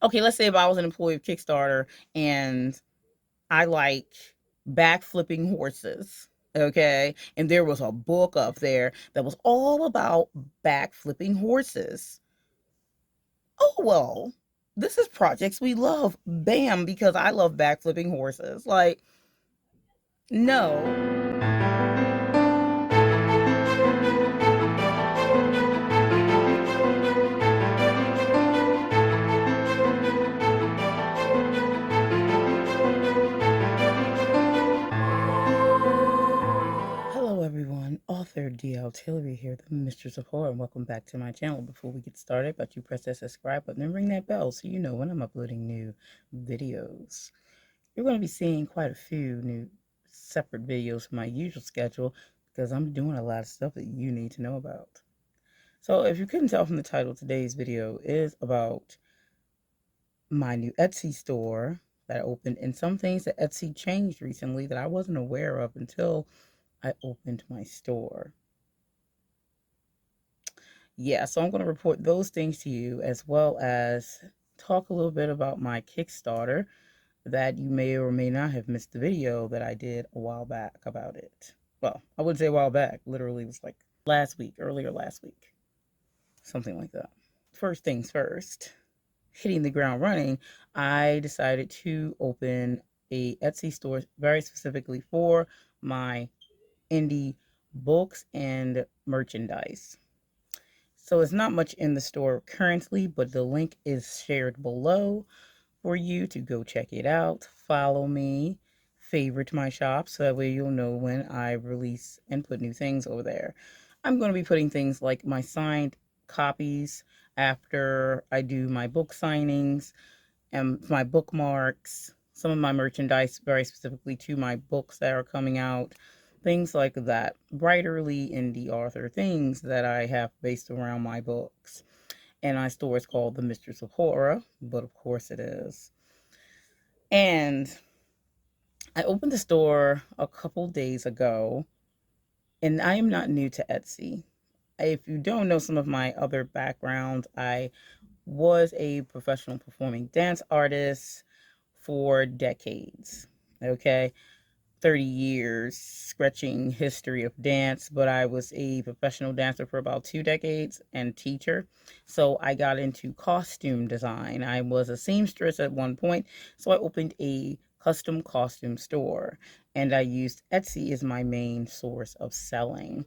Okay, let's say if I was an employee of Kickstarter and I like back flipping horses, okay, and there was a book up there that was all about back flipping horses. Oh, well, this is projects we love. Bam, because I love back flipping horses. Like, no. Hello everyone, author DL Tillery here, the Mistress of Horror, and welcome back to my channel. Before we get started, but you press that subscribe button and ring that bell so you know when I'm uploading new videos. You're going to be seeing quite a few new separate videos from my usual schedule because I'm doing a lot of stuff that you need to know about. So if you couldn't tell from the title, today's video is about my new Etsy store that opened and some things that Etsy changed recently that I wasn't aware of until I opened my store. Yeah, so I'm going to report those things to you as well as talk a little bit about my Kickstarter that you may or may not have missed the video that I did a while back about it. Well, I wouldn't say a while back, literally it was like earlier last week, something like that. First things first, hitting the ground running, I decided to open a Etsy store very specifically for my indie books and merchandise. So it's not much in the store currently, but the link is shared below for you to go check it out. Follow me, favorite my shop, so that way you'll know when I release and put new things over there. I'm going to be putting things like my signed copies after I do my book signings and my bookmarks, some of my merchandise very specifically to my books that are coming out, things like that. Writerly indie author things that I have based around my books. And my store is called The Mistress of Horror, but of course it is. And I opened the store a couple days ago, and I am not new to Etsy. If you don't know some of my other backgrounds, I was a professional performing dance artist for decades. Okay, 30 years stretching history of dance, but I was a professional dancer for about 2 decades and teacher. So I got into costume design. I was a seamstress at one point, so I opened a custom costume store and I used Etsy as my main source of selling.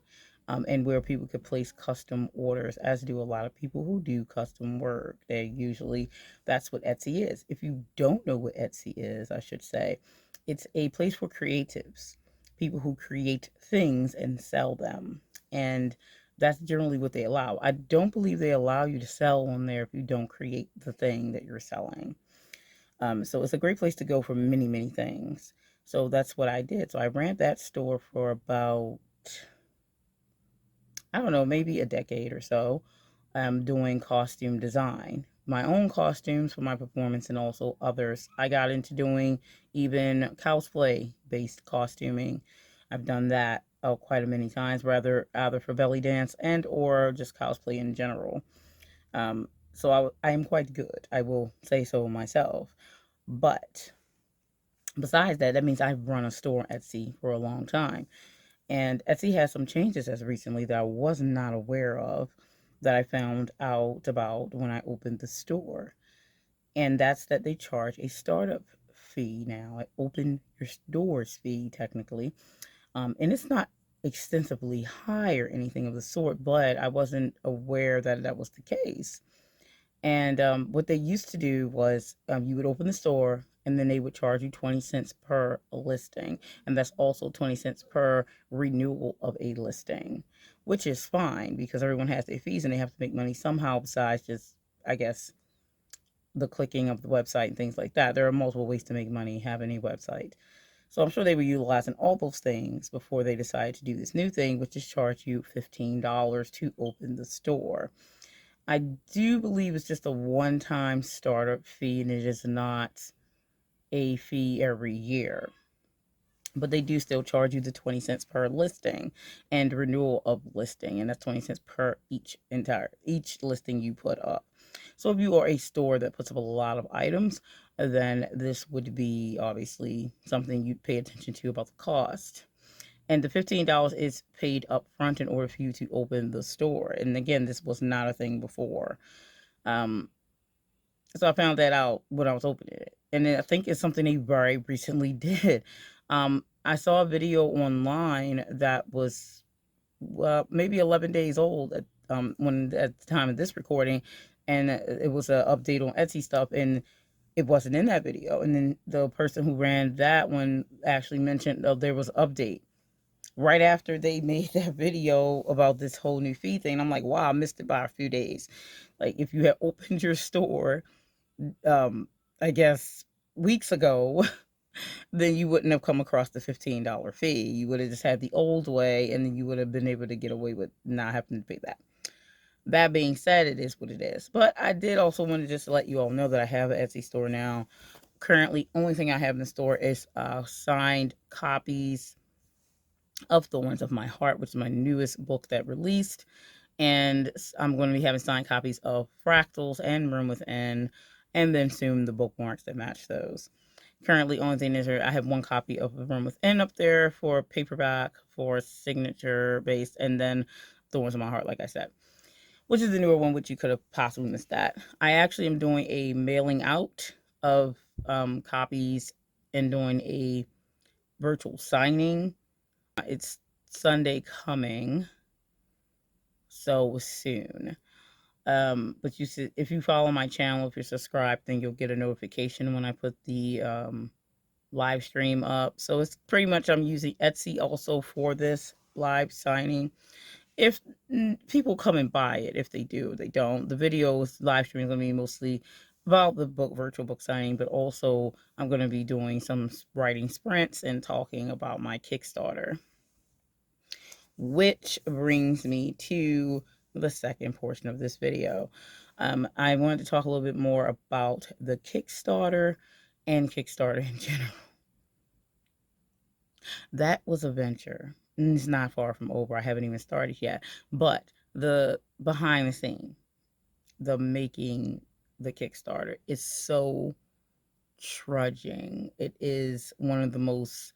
And where people could place custom orders, as do a lot of people who do custom work. That's what Etsy is. If you don't know what Etsy is, I should say, it's a place for creatives, people who create things and sell them. And that's generally what they allow. I don't believe they allow you to sell on there if you don't create the thing that you're selling. So it's a great place to go for many, many things. So that's what I did. So I ran that store for about, I don't know, maybe a decade or so, doing costume design. My own costumes for my performance and also others. I got into doing even cosplay based costuming. I've done that quite a many times, rather either for belly dance and or just cosplay in general. So I am quite good. I will say so myself. But besides that, that means I've run a store at Etsy for a long time. And Etsy has some changes as recently that I was not aware of that I found out about when I opened the store. And that's that they charge a startup fee now, an open your doors fee technically. And it's not extensively high or anything of the sort, but I wasn't aware that that was the case. And what they used to do was you would open the store and then they would charge you 20 cents per listing. And that's also 20 cents per renewal of a listing, which is fine because everyone has their fees and they have to make money somehow besides just, I guess, the clicking of the website and things like that. There are multiple ways to make money having a website. So I'm sure they were utilizing all those things before they decided to do this new thing, which is charge you $15 to open the store. I do believe it's just a one-time startup fee and it is not a fee every year. But they do still charge you the 20 cents per listing and renewal of listing, and that's 20 cents per each listing you put up. So if you are a store that puts up a lot of items, then this would be obviously something you'd pay attention to about the cost. And the $15 is paid up front in order for you to open the store. And again, this was not a thing before. Um, so I found that out when I was opening it. And then I think it's something they very recently did. I saw a video online that was maybe 11 days old at the time of this recording, and it was an update on Etsy stuff, and it wasn't in that video. And then the person who ran that one actually mentioned there was an update right after they made that video about this whole new fee thing. I'm like, wow, I missed it by a few days. Like, if you had opened your store, I guess weeks ago, then you wouldn't have come across the $15 fee. You would have just had the old way, and then you would have been able to get away with not having to pay that. That being said, it is what it is. But I did also want to just let you all know that I have an Etsy store now. Currently, only thing I have in the store is signed copies of Thorns of My Heart, which is my newest book that released. And I'm going to be having signed copies of Fractals and Room Within, and then soon the bookmarks that match those. Currently, only thing is I have one copy of The Room Within up there for paperback, for signature based, and then Thorns of My Heart, like I said, which is the newer one, which you could have possibly missed that. I actually am doing a mailing out of copies and doing a virtual signing. It's Sunday coming, so soon. But you said if you follow my channel, if you're subscribed, then you'll get a notification when I put the live stream up. So it's pretty much I'm using Etsy also for this live signing. If people come and buy it, if they do, they don't. The videos live stream is going to be mostly about the book, virtual book signing, but also I'm going to be doing some writing sprints and talking about my Kickstarter. Which brings me to the second portion of this video. I wanted to talk a little bit more about the Kickstarter and Kickstarter in general. That was a venture. It's not far from over. I haven't even started yet. But the behind the scene, the making the Kickstarter is so trudging. It is one of the most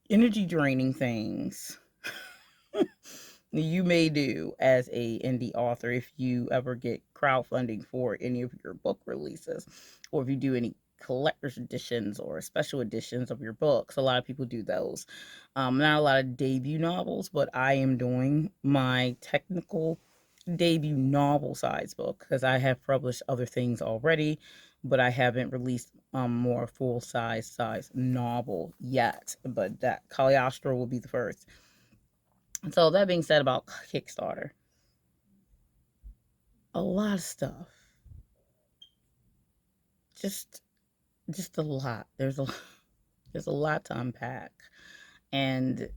energy draining things you may do as a indie author if you ever get crowdfunding for any of your book releases, or if you do any collector's editions or special editions of your books. A lot of people do those. Not a lot of debut novels, but I am doing my technical debut novel size book because I have published other things already, but I haven't released more full size novel yet. But that Caliostro will be the first. So that being said about Kickstarter, a lot of stuff. Just a lot. There's a lot to unpack. And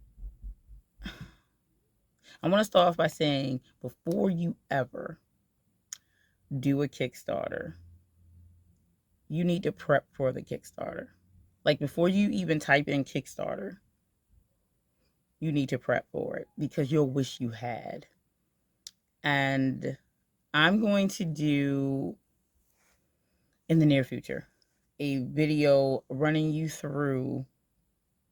I want to start off by saying before you ever do a Kickstarter, you need to prep for the Kickstarter. Like before you even type in Kickstarter, you need to prep for it because you'll wish you had. And I'm going to do in the near future a video running you through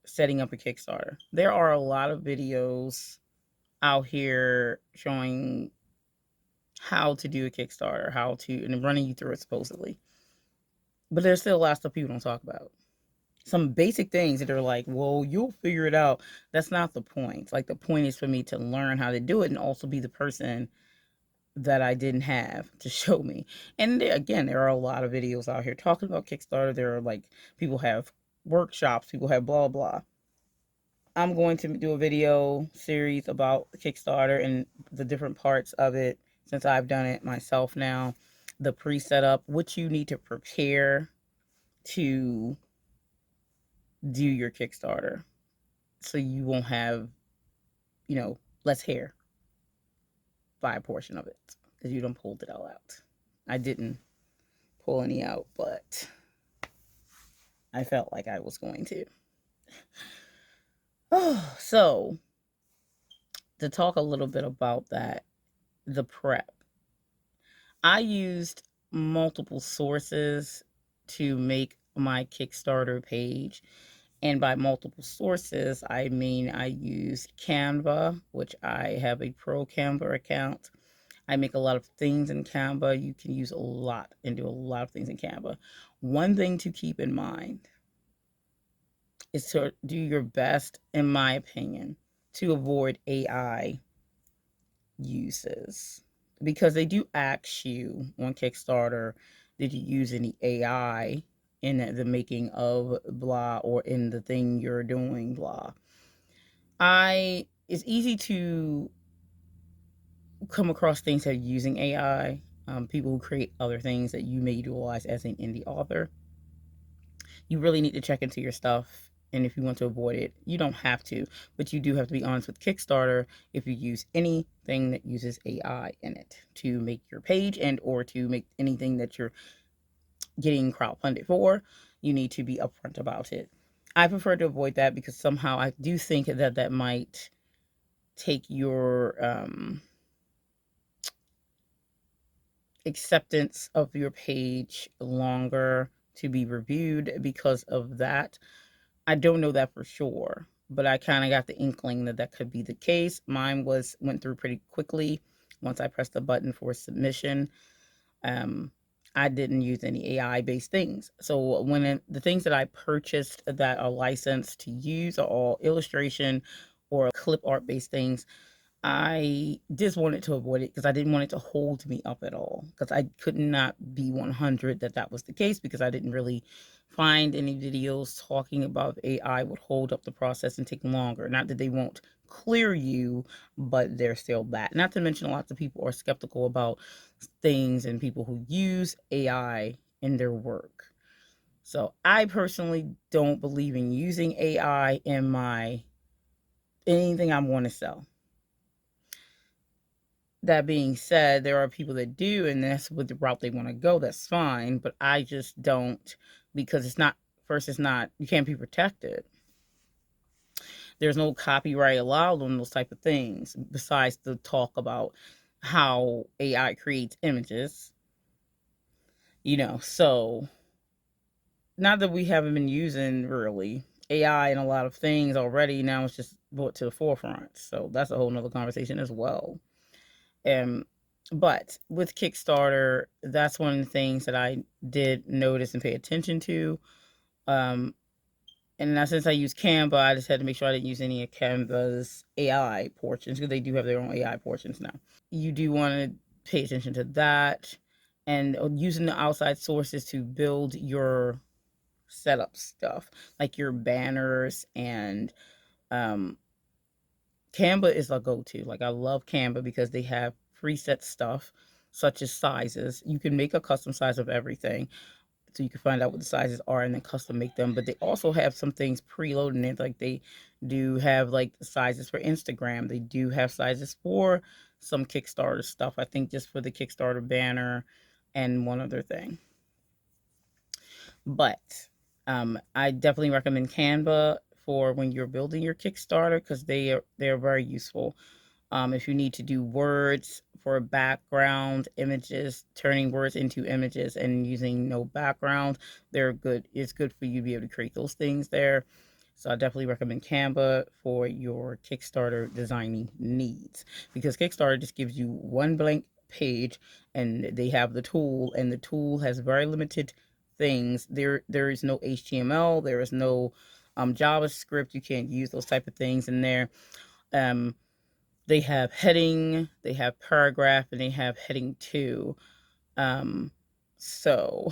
setting up a Kickstarter. There are a lot of videos out here showing how to do a Kickstarter, and running you through it supposedly. But there's still a lot of stuff people don't talk about. Some basic things that are like, well, you'll figure it out. That's not the point. Like, the point is for me to learn how to do it and also be the person that I didn't have to show me. And again, there are a lot of videos out here talking about Kickstarter. There are like, people have workshops, people have blah, blah. I'm going to do a video series about Kickstarter and the different parts of it since I've done it myself now. The pre-setup, what you need to prepare to do your Kickstarter so you won't have, less hair by a portion of it because you don't pulled it all out. I didn't pull any out, but I felt like I was going to. Oh, so to talk a little bit about that, the prep. I used multiple sources to make my Kickstarter page. And by multiple sources, I mean I used Canva, which I have a pro Canva account. I make a lot of things in Canva. You can use a lot and do a lot of things in Canva. One thing to keep in mind is to do your best, in my opinion, to avoid AI uses, because they do ask you on Kickstarter, did you use any AI in the making of blah, or in the thing you're doing blah. It's easy to come across things that are using AI, people who create other things that you may utilize as an indie author. You really need to check into your stuff. And if you want to avoid it, you don't have to, but you do have to be honest with Kickstarter. If you use anything that uses AI in it to make your page and or to make anything that you're getting crowdfunded for, you need to be upfront about it. I prefer to avoid that because somehow I do think that that might take your acceptance of your page longer to be reviewed because of that. I don't know that for sure, but I kind of got the inkling that that could be the case. Mine went through pretty quickly once I pressed the button for submission. Um, I didn't use any AI based things. So the things that I purchased that are licensed to use are all illustration or clip art based things. I just wanted to avoid it because I didn't want it to hold me up at all. Because I could not be 100 that that was the case, because I didn't really find any videos talking about AI would hold up the process and take longer. Not that they won't clear you, but they're still bad. Not to mention, lots of people are skeptical about things and people who use AI in their work. So I personally don't believe in using AI in my anything I want to sell. That being said, there are people that do, and that's what the route they want to go. That's fine, but I just don't, because it's not. First, it's not. You can't be protected. There's no copyright allowed on those type of things. Besides the talk about how AI creates images, So not that we haven't been using really AI in a lot of things already. Now it's just brought to the forefront. So that's a whole nother conversation as well. Um, but with Kickstarter, that's one of the things that I did notice and pay attention to. Um, and now since I use Canva, I just had to make sure I didn't use any of Canva's AI portions, because they do have their own AI portions now. You do want to pay attention to that, and using the outside sources to build your setup stuff, like your banners and um, Canva is a go-to. Like, I love Canva because they have preset stuff such as sizes. You can make a custom size of everything. So you can find out what the sizes are and then custom make them. But they also have some things preloaded in it. Like, they do have like sizes for Instagram. They do have sizes for some Kickstarter stuff. I think just for the Kickstarter banner and one other thing. But I definitely recommend Canva for when you're building your Kickstarter, because they're very useful. If you need to do words for background images, turning words into images and using no background, they're good. It's good for you to be able to create those things there. So I definitely recommend Canva for your Kickstarter designing needs, because Kickstarter just gives you one blank page and they have the tool, and the tool has very limited things. There is no HTML, there is no JavaScript. You can't use those type of things in there. Um, they have heading, they have paragraph, and they have heading 2. Um, so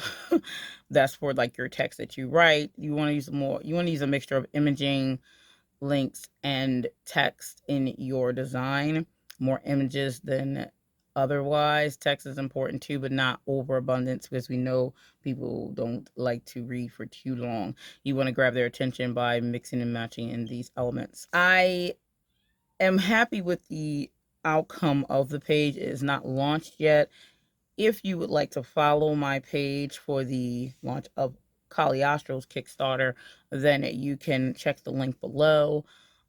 that's for like your text that you write. You want to use a mixture of imaging, links, and text in your design. More images than otherwise. Text is important too, but not overabundance, because we know people don't like to read for too long. You want to grab their attention by mixing and matching in these elements. I am happy with the outcome of the page. It is not launched yet. If you would like to follow my page for the launch of Caliostro's Kickstarter, then you can check the link below.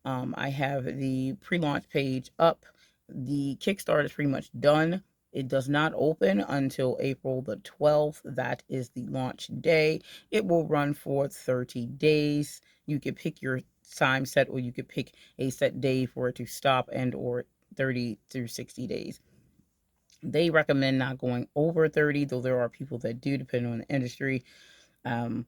I have the pre-launch page up. The Kickstarter is pretty much done. It does not open until April the 12th. That is the launch day. It will run for 30 days. You can pick your time set, or you could pick a set day for it to stop, and or 30 through 60 days. They recommend not going over 30, though there are people that do, depending on the industry. Um,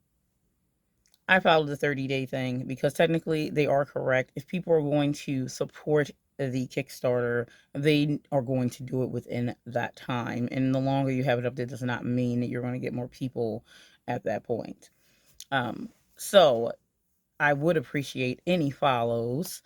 I follow the 30-day thing because technically they are correct. If people are going to support the Kickstarter, they are going to do it within that time. And the longer you have it up there does not mean that you're going to get more people at that point. So I would appreciate any follows,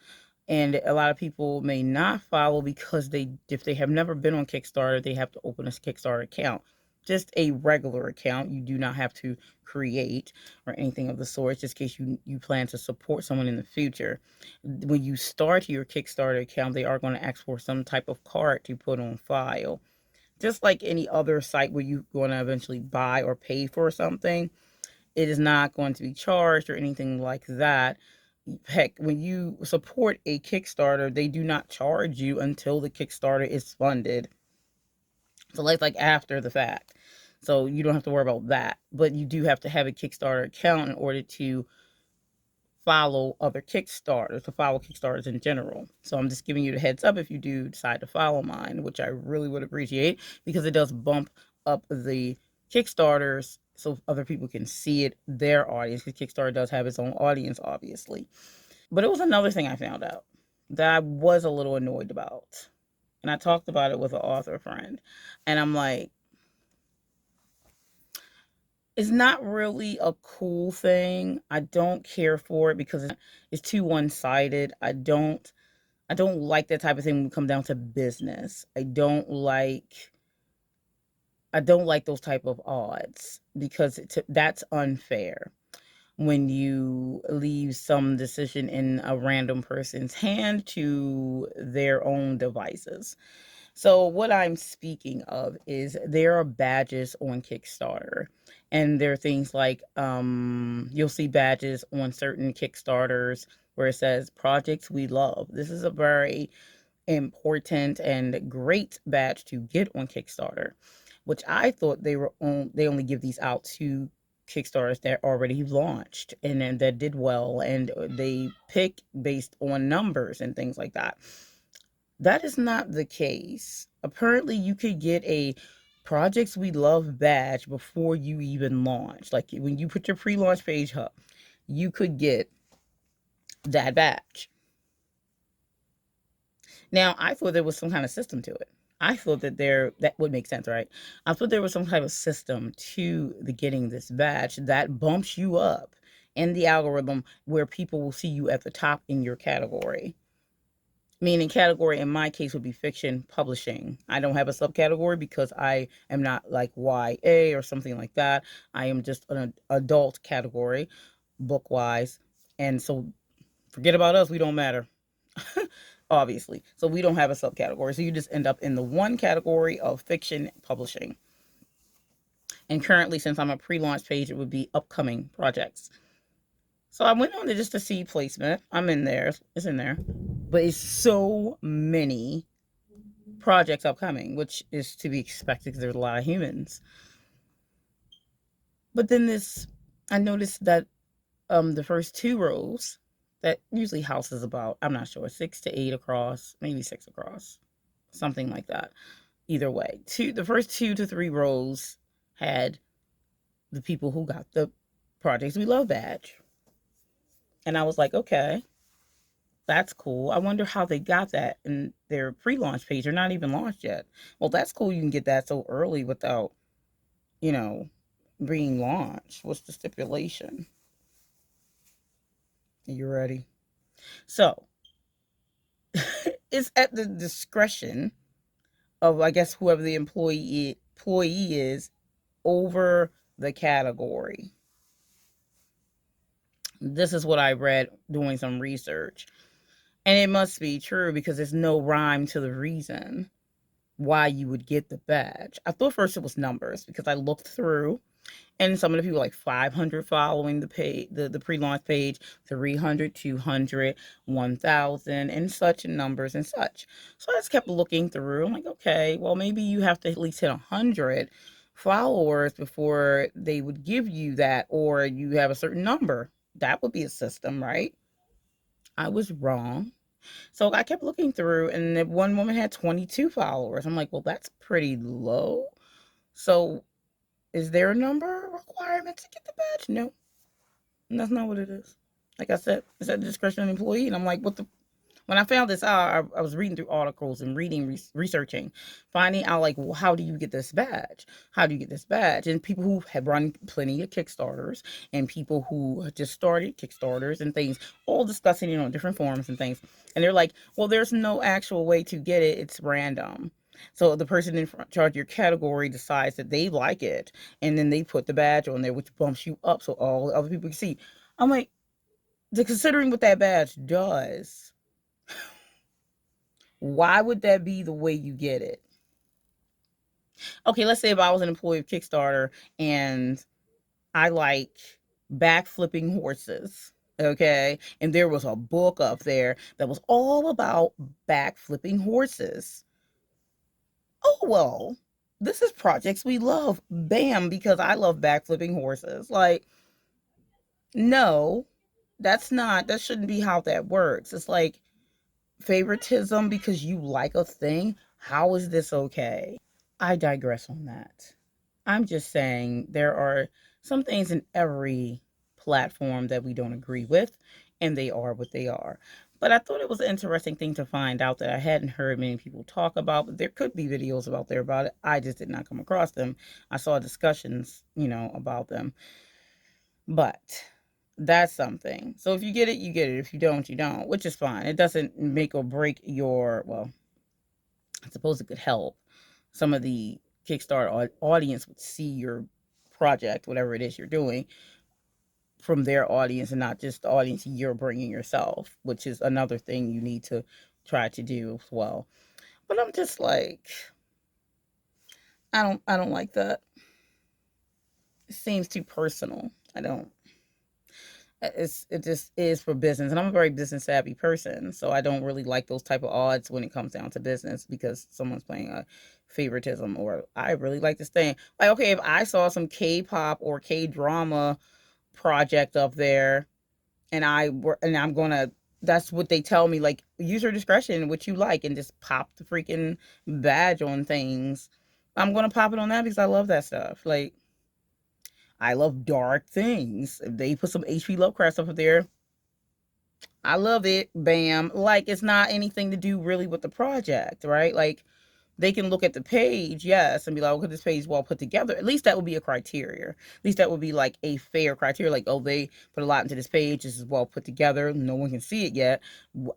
and a lot of people may not follow because if they have never been on Kickstarter, they have to open a Kickstarter account. Just a regular account. You do not have to create or anything of the sort, just in case you plan to support someone in the future. When you start your Kickstarter account, they are going to ask for some type of card to put on file. Just like any other site where you're going to eventually buy or pay for something, it is not going to be charged or anything like that. Heck, when you support a Kickstarter, they do not charge you until the Kickstarter is funded. So it's like after the fact. So you don't have to worry about that. But you do have to have a Kickstarter account in order to follow other Kickstarters, to follow Kickstarters in general. So I'm just giving you the heads up if you do decide to follow mine, which I really would appreciate, because it does bump up the Kickstarters so other people can see it, their audience, because Kickstarter does have its own audience, obviously. But it was another thing I found out that I was a little annoyed about. And I talked about it with an author friend. And I'm like, it's not really a cool thing. I don't care for it because it's too one-sided. I don't like that type of thing when we come down to business. I don't like those type of odds because that's unfair when you leave some decision in a random person's hand to their own devices. So what I'm speaking of is there are badges on Kickstarter, and there are things like you'll see badges on certain Kickstarters where it says projects we love. This is a very important and great badge to get on Kickstarter, which I thought they only give these out to Kickstarters that already launched and then that did well, and they pick based on numbers and things like that. That is not the case. Apparently, you could get a Projects We Love badge before you even launch. Like when you put your pre-launch page up, you could get that badge. Now, I thought there was some kind of system to it. I thought that would make sense, right? I thought there was some kind of system to the getting this badge that bumps you up in the algorithm where people will see you at the top in your category. Meaning category in my case would be fiction publishing. I don't have a subcategory because I am not like YA or something like that. I am just an adult category, book wise. And so forget about us, we don't matter. Obviously. So we don't have a subcategory. So you just end up in the one category of fiction publishing. And currently, since I'm a pre-launch page, it would be upcoming projects. So I went on there just to see placement. I'm in there. It's in there. But it's so many projects upcoming, which is to be expected because there's a lot of humans. But then I noticed that the first two rows, that usually houses about, I'm not sure, 6 to 8 across, maybe 6 across, something like that. Either way, the first 2 to 3 rows had the people who got the Projects We Love badge. And I was like, okay, that's cool. I wonder how they got that in their pre-launch page. They're not even launched yet. Well, that's cool. You can get that so early without, you know, being launched. What's the stipulation? Are you ready? So it's at the discretion of, I guess, whoever the employee is over the category. This is what I read doing some research. And it must be true because there's no rhyme to the reason why you would get the badge. I thought first it was numbers because I looked through And some of the people like 500 following the page, the pre-launch page, 300, 200, 1,000, and such numbers and such. So I just kept looking through. I'm like, okay, well, maybe you have to at least hit 100 followers before they would give you that, or you have a certain number. That would be a system, right? I was wrong. So I kept looking through, and then one woman had 22 followers. I'm like, well, that's pretty low. So is there a number requirement to get the badge? No, that's not what it is. Like I said, it's at the discretion of the employee. And I'm like, what the? When I found this out, I was reading through articles and researching, finding out like, well, how do you get this badge? How do you get this badge? And people who have run plenty of Kickstarters and people who just started Kickstarters and things, all discussing it on different forums and things. And they're like, well, there's no actual way to get it. It's random. So the person in charge of your category decides that they like it, and then they put the badge on there, which bumps you up so all other people can see. I'm like, considering what that badge does, why would that be the way you get it? Okay, let's say if I was an employee of Kickstarter and I like backflipping horses, okay, and there was a book up there that was all about backflipping horses. Oh, well, this is projects we love. Bam, because I love backflipping horses. Like, no, that shouldn't be how that works. It's like favoritism because you like a thing. How is this okay? I digress on that. I'm just saying there are some things in every platform that we don't agree with, and they are what they are. But I thought it was an interesting thing to find out that I hadn't heard many people talk about, but there could be videos out there about it. I just did not come across them. I saw discussions, about them. But that's something. So if you get it, you get it. If you don't, you don't, which is fine. It doesn't make or break your, well, I suppose it could help. Some of the Kickstarter audience would see your project, whatever it is you're doing, from their audience and not just the audience you're bringing yourself, which is another thing you need to try to do as well. But I'm just like, I don't like that. It seems too personal. I don't. It just is for business, and I'm a very business savvy person, so I don't really like those type of odds when it comes down to business because someone's playing a favoritism. Or I really like this thing, like, okay, if I saw some K-pop or K-drama project up there and I'm gonna, that's what they tell me, like, user discretion, what you like, and just pop the freaking badge on things. I'm gonna pop it on that because I love that stuff. Like, I love dark things. If they put some HP Lovecraft stuff up there, I love it. Bam. Like, it's not anything to do really with the project, right? Like, they can look at the page, yes, and be like, okay, this page is well put together. At least that would be a criteria. At least that would be like a fair criteria. Like, oh, they put a lot into this page. This is well put together. No one can see it yet.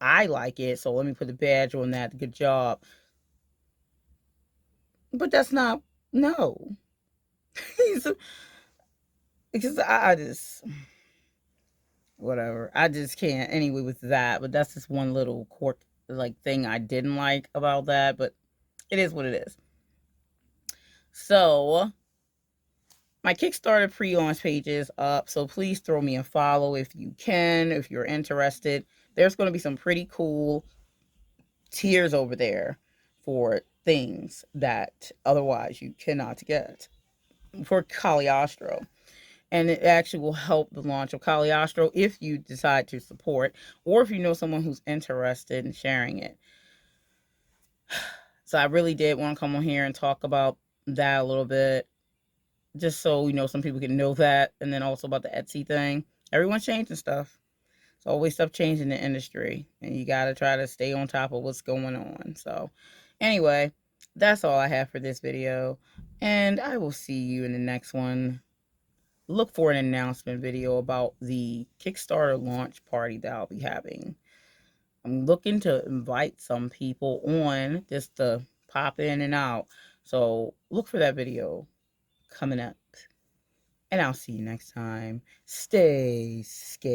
I like it, so let me put a badge on that. Good job. But that's not, no. Because I just, whatever. I just can't anyway with that. But that's just one little quirk, like, thing I didn't like about that. But it is what it is. So my Kickstarter pre-launch page is up, so please throw me a follow if you can, if you're interested. There's going to be some pretty cool tiers over there for things that otherwise you cannot get for Caliostro. And it actually will help the launch of Caliostro if you decide to support, or if you know someone who's interested in sharing it. So I really did want to come on here and talk about that a little bit, just so some people can know that. And then also about the Etsy thing. Everyone's changing stuff. It's always stuff changing in the industry, and you got to try to stay on top of what's going on. So anyway, that's all I have for this video, and I will see you in the next one. Look for an announcement video about the Kickstarter launch party that I'll be having. I'm looking to invite some people on just to pop in and out. So look for that video coming up. And I'll see you next time. Stay scared.